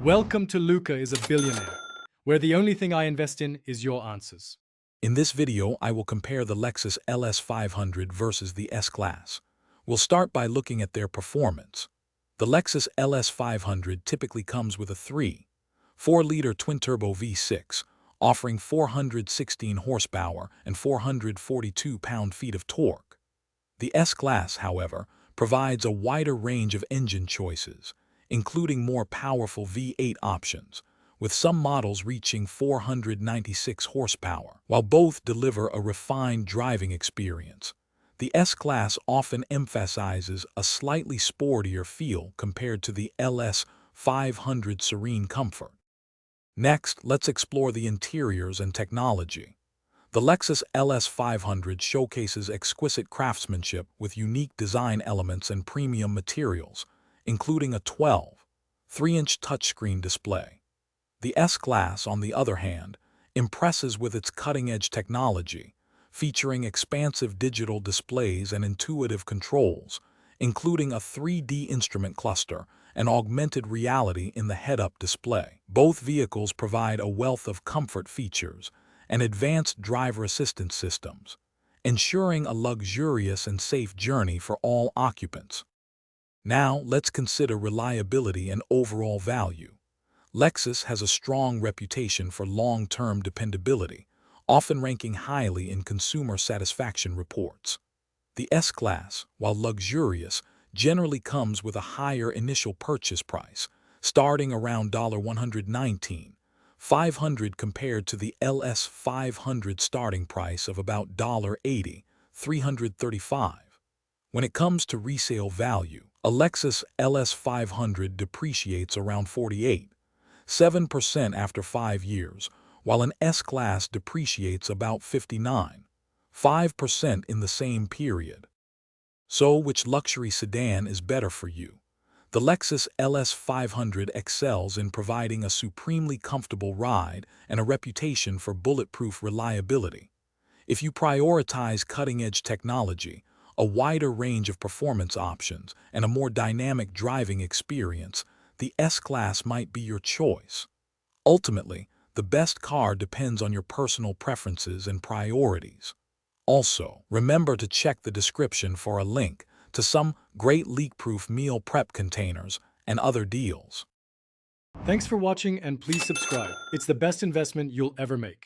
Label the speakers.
Speaker 1: Welcome to Luca is a Billionaire, where the only thing I invest in is your answers.
Speaker 2: In this video, I will compare the Lexus LS 500 versus the S-Class. We'll start by looking at their performance. The Lexus LS 500 typically comes with a 3.4-liter twin-turbo V6, offering 416 horsepower and 442 pound-feet of torque. The S-Class, however, provides a wider range of engine choices, including more powerful V8 options, with some models reaching 496 horsepower. While both deliver a refined driving experience, the S-Class often emphasizes a slightly sportier feel compared to the LS 500's serene comfort. Next, let's explore the interiors and technology. The Lexus LS 500 showcases exquisite craftsmanship with unique design elements and premium materials, including a 12.3-inch touchscreen display. The S-Class, on the other hand, impresses with its cutting-edge technology, featuring expansive digital displays and intuitive controls, including a 3D instrument cluster and augmented reality in the head-up display. Both vehicles provide a wealth of comfort features and advanced driver assistance systems, ensuring a luxurious and safe journey for all occupants. Now, let's consider reliability and overall value. Lexus has a strong reputation for long-term dependability, often ranking highly in consumer satisfaction reports. The S-Class, while luxurious, generally comes with a higher initial purchase price, starting around $119,500 compared to the LS 500 starting price of about $80,335. When it comes to resale value, a Lexus LS 500 depreciates around 48.7% after 5 years, while an S-Class depreciates about 59.5% in the same period. So, which luxury sedan is better for you? The Lexus LS 500 excels in providing a supremely comfortable ride and a reputation for bulletproof reliability. If you prioritize cutting-edge technology, a wider range of performance options, and a more dynamic driving experience, the S-Class might be your choice. Ultimately, the best car depends on your personal preferences and priorities. Also, remember to check the description for a link to some great leak-proof meal prep containers and other deals.
Speaker 1: Thanks for watching, and please subscribe. It's the best investment you'll ever make.